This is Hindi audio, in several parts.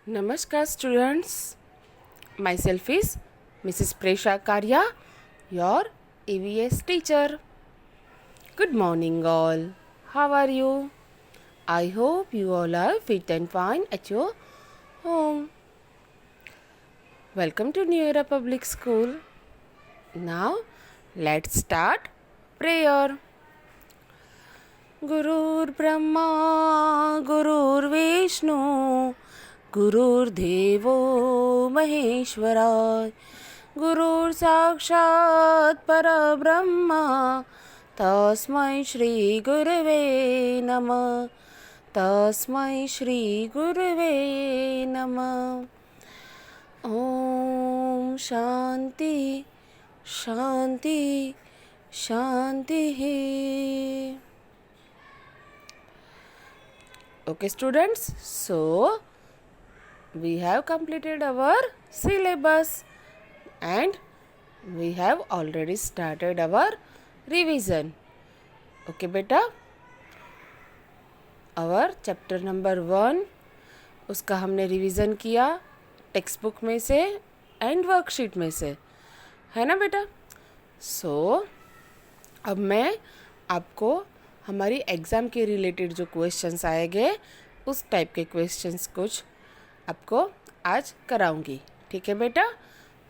Namaskar students, myself is Mrs. Presha Karya, your EVS teacher. Good morning all, how are you? I hope you all are fit and fine at your home. Welcome to New Era Public School. Now let's start prayer. गुरुर् Brahma गुरुर्विष्णु गुरुर्देवो महेश्वराय गुरुर्साक्षात् परब्रह्मा तस्मै श्री गुरवे नमः तस्मै श्री गुरवे नमः. ओम शांति शांति शांति. Okay students, so we have completed our syllabus and we have already started our revision. Okay beta, our chapter number 1 उसका हमने रिवीजन किया टेक्स्ट बुक में से एंड वर्कशीट में से, है ना बेटा. सो अब मैं आपको हमारी एग्ज़ाम के रिलेटेड जो क्वेश्चंस आएंगे उस टाइप के क्वेश्चंस कुछ आपको आज कराऊंगी. ठीक है बेटा,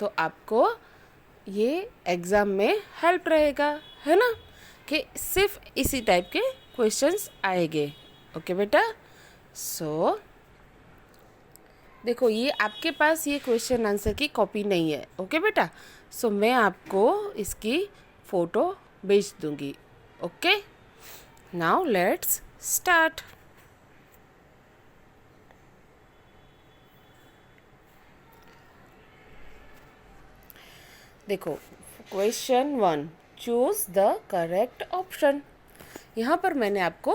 तो आपको ये एग्ज़ाम में हेल्प रहेगा, है ना, कि सिर्फ इसी टाइप के क्वेश्चंस आएंगे. ओके बेटा. सो देखो, ये आपके पास ये क्वेश्चन आंसर की कॉपी नहीं है. ओके बेटा. सो मैं आपको इसकी फ़ोटो भेज दूँगी. ओके. Now let's start. देखो, question 1, choose the correct option. यहाँ पर मैंने आपको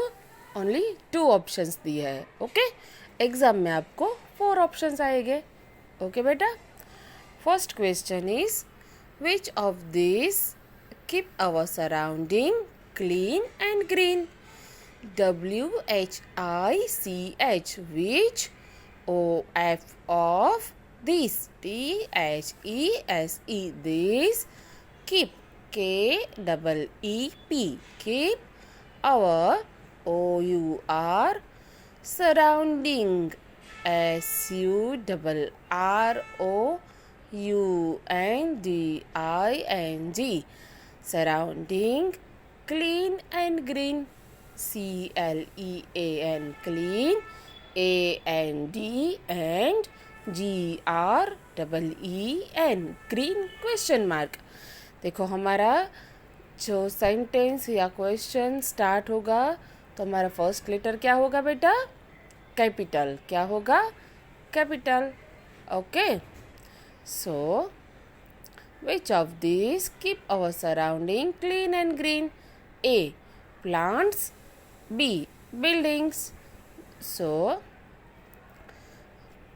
ओनली 2 ऑप्शंस दिए हैं. ओके. एग्जाम में आपको 4 ऑप्शंस आएंगे. ओके बेटा. First question is which of this keep our surrounding clean and green. WHICH, which. of these. THESE, these. Keep, KEEP, keep. Our, OUR. Surrounding, SURROUNDING, surrounding. Clean and green, CLEAN, clean. AND and GREEN, green. Question mark. देखो, हमारा जो सेंटेंस या क्वेश्चन स्टार्ट होगा तो हमारा फर्स्ट लेटर क्या होगा बेटा? कैपिटल. क्या होगा? Capital. Okay. So which of these keep our surrounding clean and green? A, plants. B, buildings. So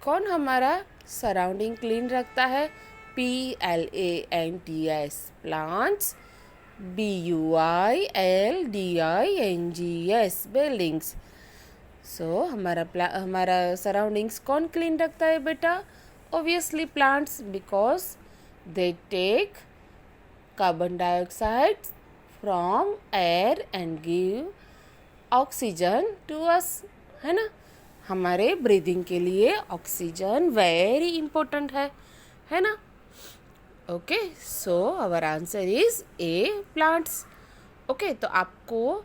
कौन हमारा सराउंडिंग क्लीन रखता है? PLANTS, plants. BUILDINGS, buildings. So हमारा सराउंडिंग्स कौन क्लीन रखता है बेटा? Obviously plants, because they take carbon dioxide from air and give oxygen to us, है ना. हमारे ब्रीदिंग के लिए ऑक्सीजन वेरी इम्पोर्टेंट है ना. Okay. So our answer is A, plants. Okay. तो आपको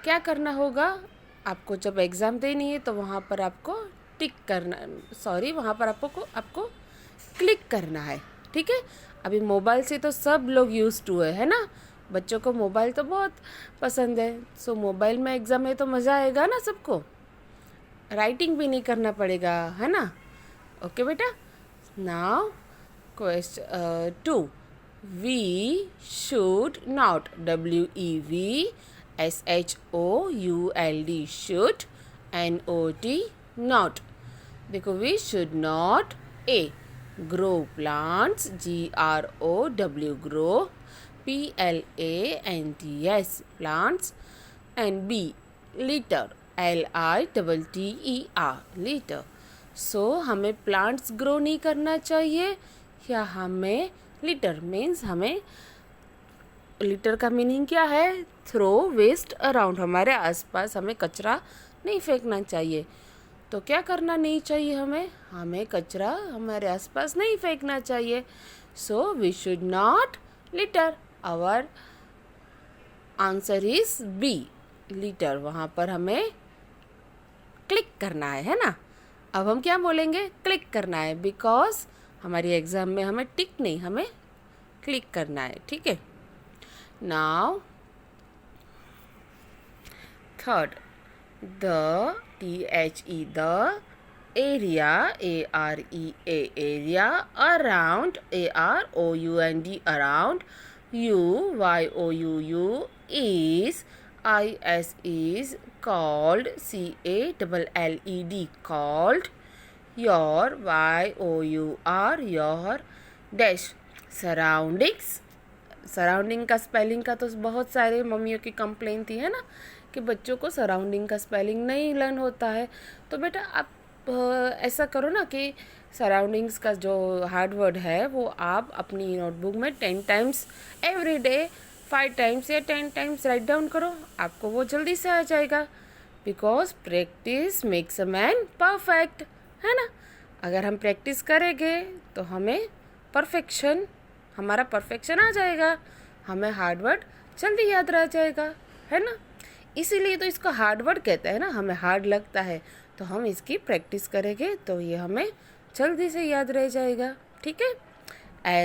क्या करना होगा? आपको जब एग्ज़ाम देनी है तो वहाँ पर आपको टिक करना, वहाँ पर आपको क्लिक करना है. ठीक है. अभी मोबाइल से तो सब लोग यूज़ टू है ना. बच्चों को मोबाइल तो बहुत पसंद है. सो मोबाइल में एग्ज़ाम है तो मज़ा आएगा ना सबको. राइटिंग भी नहीं करना पड़ेगा, है ना. ओके बेटा. Now question 2, we should not. WEVSHOULD, should. NOT, not. देखो, we should not. A, grow plants. GROW, grow. PLANTS, plants. And B, litter. LITTER, liter. सो हमें प्लांट्स ग्रो नहीं करना चाहिए, या हमें लिटर मीन्स हमें, लिटर का मीनिंग क्या है? थ्रो वेस्ट अराउंड, हमारे आसपास हमें कचरा नहीं फेंकना चाहिए। तो क्या करना नहीं चाहिए हमें कचरा हमारे आसपास नहीं फेंकना चाहिए। So we should not litter. Our answer is B, litter. वहाँ पर हमें क्लिक करना है ना। अब हम क्या बोलेंगे? क्लिक करना है, बिकॉज हमारी एग्जाम में हमें टिक नहीं, हमें क्लिक करना है, ठीक है। Now third, the the area, area around, around, is is called, called your, your dash surroundings। Surrounding का स्पेलिंग का तो बहुत सारे मम्मियों की कंप्लेन थी, है ना, कि बच्चों को सराउंडिंग का स्पेलिंग नहीं लर्न होता है। तो बेटा आप ऐसा करो ना कि सराउंडिंग्स का जो हार्ड वर्ड है वो आप अपनी नोटबुक में 10 टाइम्स एवरी डे 5 टाइम्स या 10 टाइम्स राइट डाउन करो, आपको वो जल्दी से आ जाएगा। Because practice makes a man perfect, है ना। अगर हम प्रैक्टिस करेंगे तो हमारा परफेक्शन आ जाएगा, हमें हार्ड वर्ड जल्दी याद रह जाएगा, है ना। इसीलिए तो इसको हार्ड वर्ड कहते हैं ना, हमें हार्ड लगता है तो हम इसकी प्रैक्टिस करेंगे तो ये हमें जल्दी से याद रह जाएगा, ठीक है।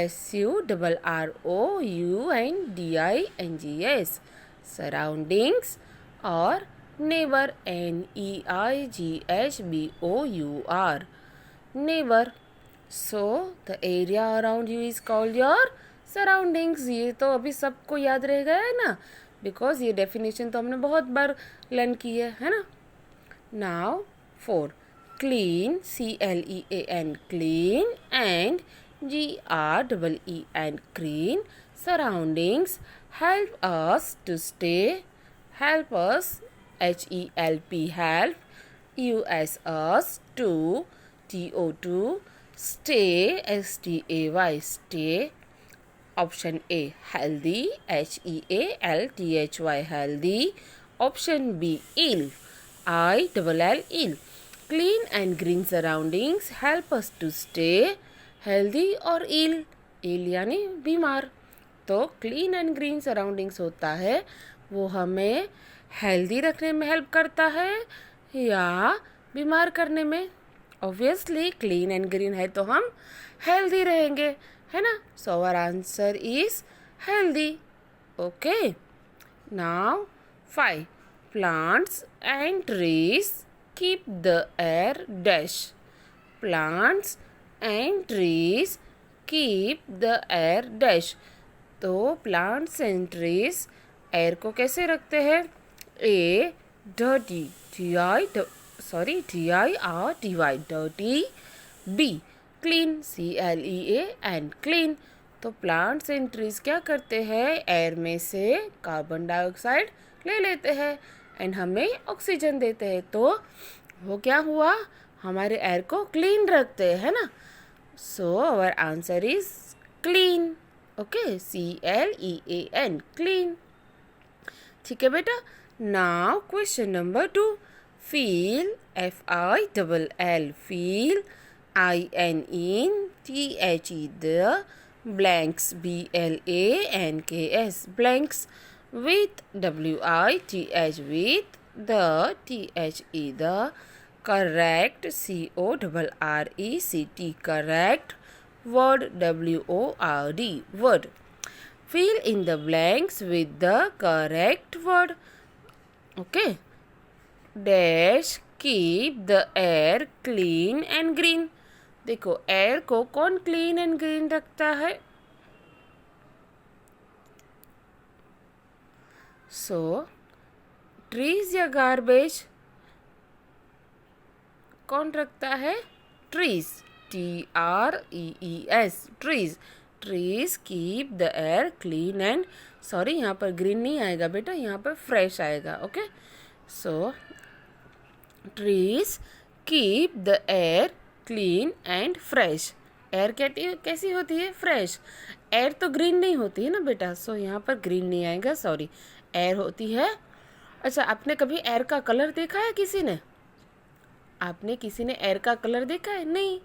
SURROUNDINGS, सराउंडिंग्स, और neighbour, NEIGHBOUR, neighbour. So the area around you is called your surroundings. ये तो अभी सबको याद रह गया है ना, बिकॉज ये डेफिनेशन तो हमने बहुत बार लर्न की है ना। Now 4, clean, CLEAN, clean, and GREEN, clean surroundings help us to stay, help us, HELP, help, US to, TO2, stay, STAY, stay. Option A, healthy, HEALTHY, healthy. Option B, ill, ILL, ill. Clean and green surroundings help us to stay healthy or ill, ill यानी बीमार। तो क्लीन एंड ग्रीन सराउंडिंग्स होता है वो हमें हेल्दी रखने में हेल्प करता है या बीमार करने में। ऑब्वियसली क्लीन एंड ग्रीन है तो हम हेल्दी रहेंगे, है ना। So our answer is healthy. Okay, now 5, plants and trees keep the air dash, plants and trees keep the air dash. तो प्लांट्स एंड ट्रीज एयर को कैसे रखते हैं? A, dirty, DIRTY, dirty. B, clean, CLEAN, clean। तो प्लांट्स एंड ट्रीज क्या करते हैं? एयर में से कार्बन डाइऑक्साइड ले लेते हैं एंड हमें ऑक्सीजन देते हैं। तो वो क्या हुआ? हमारे एयर को क्लीन रखते हैं, है ना। So our answer is clean. Okay, CLEAN, clean. ठीक है बेटा। Now question number 2, feel, FILL, feel, INTHE, the blanks, BLANKS, blanks, with WITH, with the THE, the correct, CORRECT, correct, word, WORD, word. Fill in the blanks with the correct word. Okay. Dash keep the air clean and green. देखो एयर को कौन क्लीन एंड ग्रीन रखता है? सो ट्रीज या गार्बेज कौन रखता है? Trees, TREES, trees. Trees keep the air clean and, sorry यहाँ पर ग्रीन नहीं आएगा बेटा, यहाँ पर फ्रेश आएगा। Okay, so trees keep the air clean and fresh. Air कैसी होती है? फ्रेश। एयर तो ग्रीन नहीं होती है ना बेटा, सो यहाँ पर ग्रीन नहीं आएगा, सॉरी। एयर होती है। अच्छा, आपने कभी एयर का कलर देखा है किसी ने? आपने किसी ने एयर का कलर देखा है? नहीं।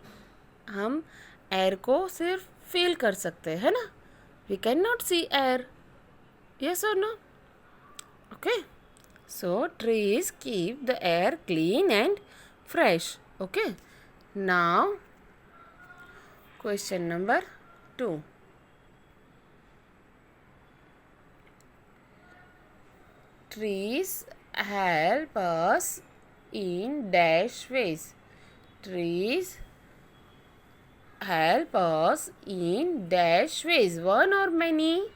हम एयर को सिर्फ फील कर सकते हैं ना, we can not see air, yes और no? Okay, so trees keep the air clean and fresh. Okay, now question number 2. Trees help us in dash ways. Trees help us in dash ways. One or many?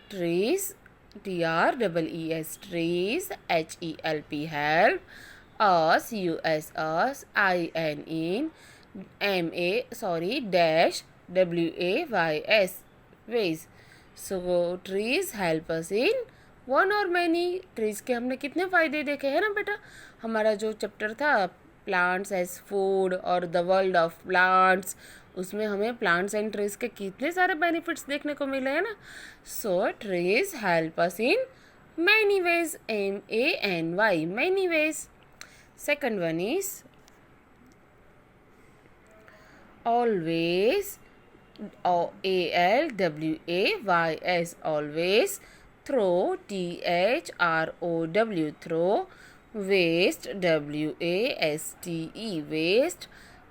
Trees, TREES, trees, HELP, help us, US, IN, dash WAYS, ways. So trees help us in one or many. trees के हमने कितने फ़ायदे देखे हैं ना बेटा? हमारा जो चैप्टर था प्लांट्स एज फूड और द वर्ल्ड ऑफ प्लांट्स, उसमें हमें प्लांट्स एंड ट्रीज के कितने सारे बेनिफिट्स देखने को मिले हैं ना. So trees help us in many ways, MANY, many ways. Second one is always, ALWAYS, always. Throw, THROW, throw. Waste, WASTE, waste.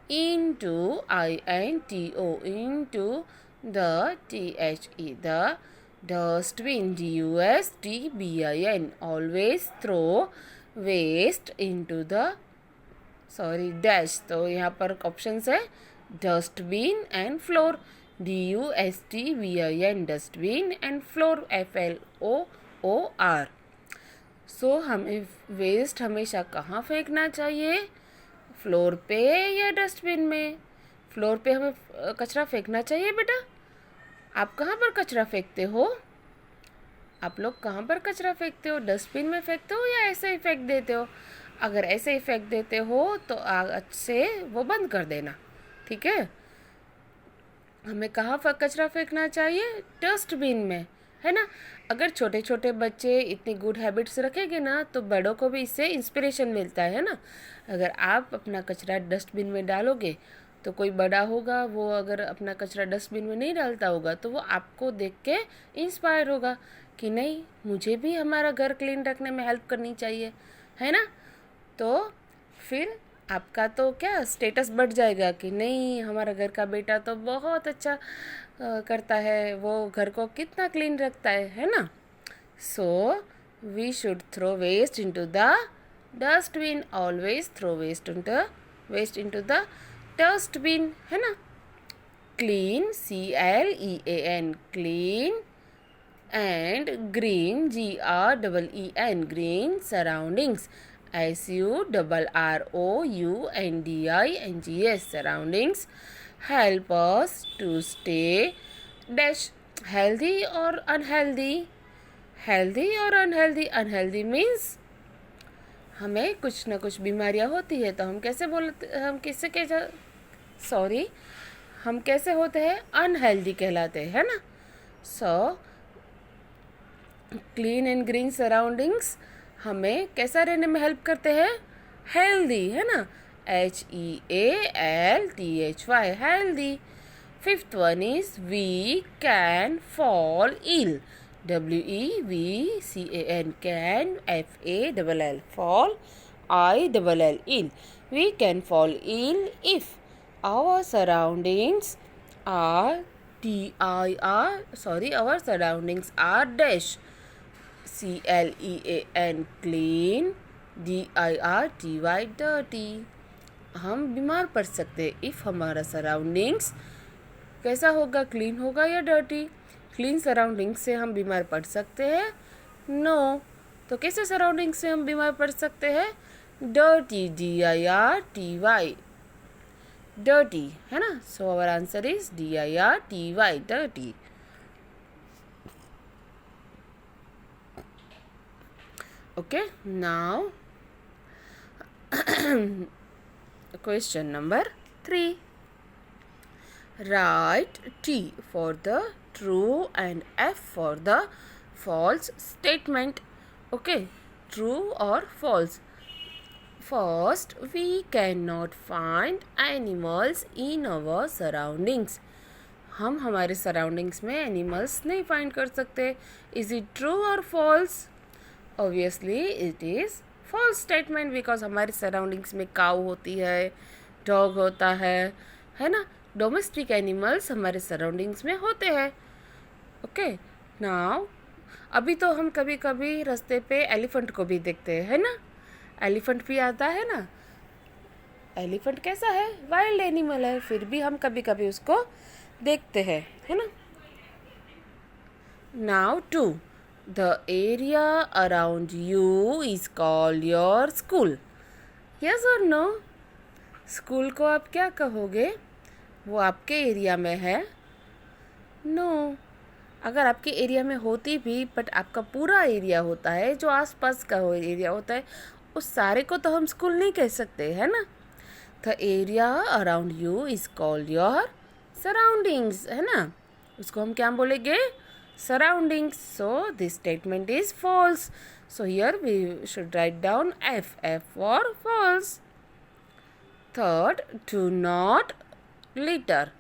Into, INTO, into. The, THE, the. Dustbin, DUSTBIN, always throw waste into the, sorry dash, तो यहाँ पर ऑप्शन है dustbin and floor, DUSTBIN, dustbin and floor, FLOOR. सो हमें वेस्ट हमेशा कहाँ फेंकना चाहिए? फ्लोर पे या डस्टबिन में? फ्लोर पे हमें कचरा फेंकना चाहिए बेटा. आप कहाँ पर कचरा फेंकते हो? आप लोग कहाँ पर कचरा फेंकते हो? डस्टबिन में फेंकते हो या ऐसे ही फेंक देते हो? अगर ऐसे ही फेंक देते हो तो आज से वो बंद कर देना, ठीक है? हमें कहाँ पर कचरा फेंकना चाहिए? डस्टबिन में, है ना? अगर छोटे छोटे बच्चे इतनी गुड हैबिट्स रखेंगे ना तो बड़ों को भी इससे इंस्पिरेशन मिलता है ना. अगर आप अपना कचरा डस्टबिन में डालोगे तो कोई बड़ा होगा, वो अगर अपना कचरा डस्टबिन में नहीं डालता होगा तो वो आपको देख के इंस्पायर होगा कि नहीं, मुझे भी हमारा घर क्लीन रखने में हेल्प करनी चाहिए, है ना? तो फिर आपका तो क्या स्टेटस बढ़ जाएगा कि नहीं, हमारा घर का बेटा तो बहुत अच्छा करता है, वो घर को कितना क्लीन रखता है ना? So we should throw waste into the dustbin, always throw waste into the dustbin, है ना? Clean, CLEAN, clean and green, GREEN, green surroundings, SURROUNDINGS, surroundings help us to stay dash healthy or unhealthy. Healthy और unhealthy. Unhealthy means हमें कुछ ना कुछ बीमारियां होती है तो हम कैसे बोलते, हम किससे कैसे, सॉरी, हम कैसे होते हैं? अनहेल्दी कहलाते हैं ना. So clean and green surroundings हमें कैसा रहने में हेल्प करते हैं? हेल्दी, है ना? HEALTHY, healthy. Fifth one is we can fall ill, WEVCAN, can, FALL, fall, ILL, ill. We can fall ill if our surroundings are our surroundings are dash, CLEAN, clean, DIRTY, dirty. हम बीमार पड़ सकते हैं इफ़ हमारा सराउंडिंग्स कैसा होगा? क्लीन होगा या डर्टी? क्लीन सराउंडिंग्स से हम बीमार पड़ सकते हैं? नो. तो कैसे सराउंडिंग्स से हम बीमार पड़ सकते हैं? डर्टी, DIRTY, डर्टी, है ना? So our answer is DIRTY, dirty. Okay, now question number 3. Write T for the true and F for the false statement. Okay, true or false. First, we cannot find animals in our surroundings. हम हमारे सराउंडिंग्स में एनिमल्स नहीं फाइंड कर सकते. इज इट ट्रू और false? Obviously it is false statement, because हमारे सराउंडिंग्स में काऊ होती है, डॉग होता है ना. डोमेस्टिक एनिमल्स हमारे सराउंडिंग्स में होते हैं. ओके, नाउ अभी तो हम कभी कभी रास्ते पे एलिफेंट को भी देखते हैं, है ना. एलिफेंट भी आता है ना. एलिफेंट कैसा है? वाइल्ड एनिमल है, फिर भी हम कभी कभी उसको देखते हैं, है ना. Now 2. The area around you is called your school. Yes और नो? स्कूल को आप क्या कहोगे? वो आपके एरिया में है? नो. अगर आपके एरिया में होती भी, बट आपका पूरा एरिया होता है, जो आसपास का एरिया होता है, उस सारे को तो हम स्कूल नहीं कह सकते, है ना. The area around you is called your surroundings, है ना. उसको हम क्या बोलेंगे? Surroundings. So this statement is false. So here we should write down F for false. Third, do not litter.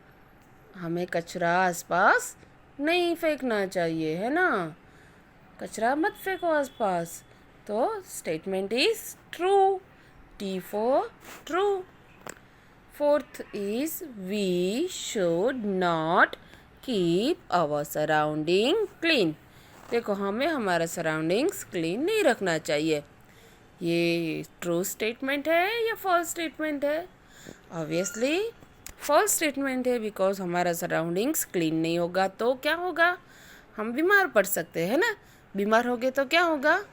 हमें कचरा आसपास नहीं फेंकना चाहिए, है ना. कचरा मत फेंको आसपास. तो statement is true. T for true. Fourth is we should not keep our surrounding clean. देखो, हमें हमारा सराउंडिंग्स क्लीन नहीं रखना चाहिए. ये ट्रू स्टेटमेंट है या फॉल्स स्टेटमेंट है? ऑब्वियसली फॉल्स स्टेटमेंट है, बिकॉज हमारा सराउंडिंग्स क्लीन नहीं होगा तो क्या होगा? हम बीमार पड़ सकते हैं ना. बीमार हो गए तो क्या होगा?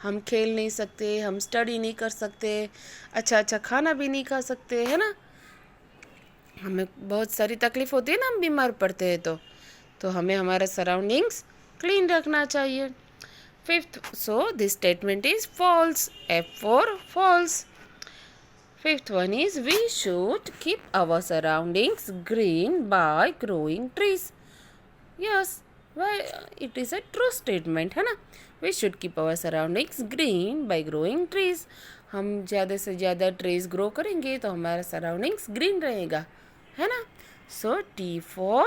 हम खेल नहीं सकते, हम स्टडी नहीं कर सकते, अच्छा खाना भी नहीं खा सकते, है ना. हमें बहुत सारी तकलीफ होती है ना, हम बीमार पड़ते हैं तो हमें हमारा सराउंडिंग्स क्लीन रखना चाहिए. Fifth, so this statement is false. F for false. Fifth one is we should keep our surroundings green by growing trees. Yes, why it is a true statement, है ना. We should keep our surroundings green by growing trees. हम ज़्यादा से ज़्यादा ट्रीज ग्रो करेंगे तो हमारा सराउंडिंग्स ग्रीन रहेगा, है ना. सो T for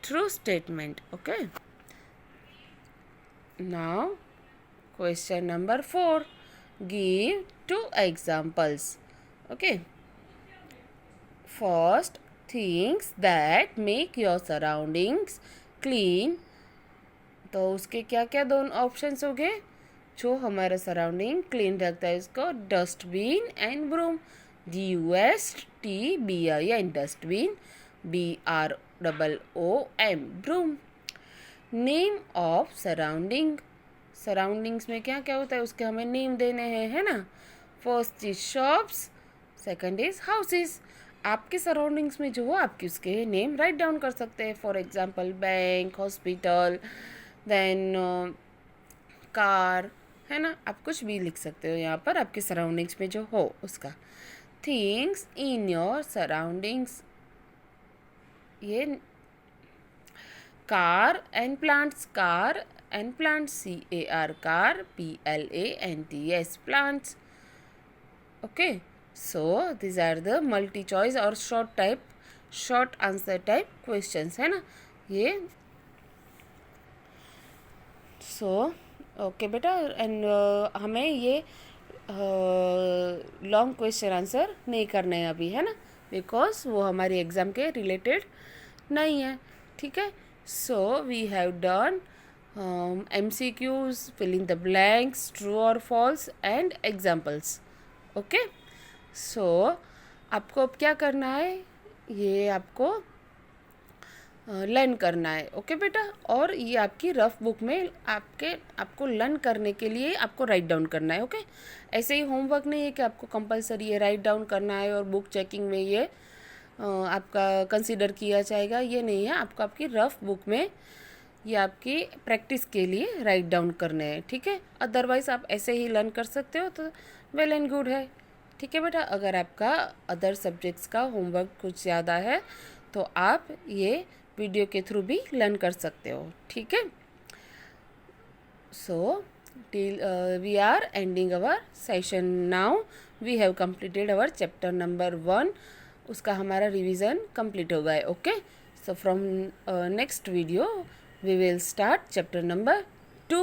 true statement. Okay, now question number 4. Give 2 examples. Okay. First, things that make your surroundings clean. तो उसके क्या क्या दोनों ऑप्शंस हो गए जो हमारा सराउंडिंग क्लीन रखता है? उसको dustbin and broom. DUSTBIN dustbin. BROOM broom. Name of surrounding. Surroundings में क्या क्या होता है उसके हमें नेम देने हैं, है ना. First is shops, second is houses. आपके सराउंडिंग्स में जो हो आपके उसके नेम राइट डाउन कर सकते हैं. For example bank, hospital, then car, है ना. आप कुछ भी लिख सकते हो यहाँ पर आपके सराउंडिंग्स में जो हो उसका. थिंग्स इन योर सराउंडिंग्स, ये car and plants. Car and plants, CAR car, PLANTS plants. Okay, so these are the multi choice or short answer type questions, है ना ये. So okay बेटा, एंड हमें ये लॉन्ग क्वेश्चन आंसर नहीं करने हैं अभी, है ना, बिकॉज वो हमारी एग्ज़ाम के रिलेटेड नहीं है. ठीक है. So we have done MCQs, fill in the blanks, true or false and examples. Okay, so आपको अब क्या करना है? ये आपको लर्न करना है. ओके बेटा, और ये आपकी रफ बुक में आपको लर्न करने के लिए आपको राइट डाउन करना है. ओके, ऐसे ही होमवर्क नहीं है कि आपको कंपलसरी ये राइट डाउन करना है और बुक चेकिंग में ये आपका कंसीडर किया जाएगा, ये नहीं है. आपको आपकी रफ बुक में ये आपकी प्रैक्टिस के लिए राइट डाउन करने हैं. ठीक है, अदरवाइज़ आप ऐसे ही लर्न कर सकते हो तो वेल एंड गुड है. ठीक है बेटा, अगर आपका अदर सब्जेक्ट्स का होमवर्क कुछ ज़्यादा है तो आप ये वीडियो के थ्रू भी लर्न कर सकते हो, ठीक है। सो till we are ending our session now. We have completed our chapter number 1. उसका हमारा रिवीजन कंप्लीट हो गया। Okay, so from next video we will start chapter number 2।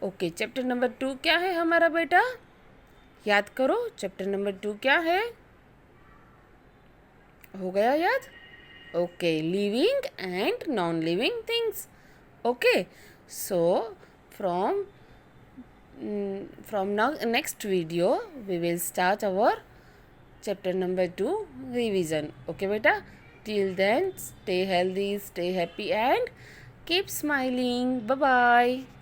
Okay, chapter number 2 क्या है हमारा बेटा, याद करो। चैप्टर नंबर 2 क्या है, हो गया याद? Okay, living and non living things. Okay, so from now next video we will start our chapter number 2 revision. Okay beta, till then stay healthy, stay happy and keep smiling. Bye bye.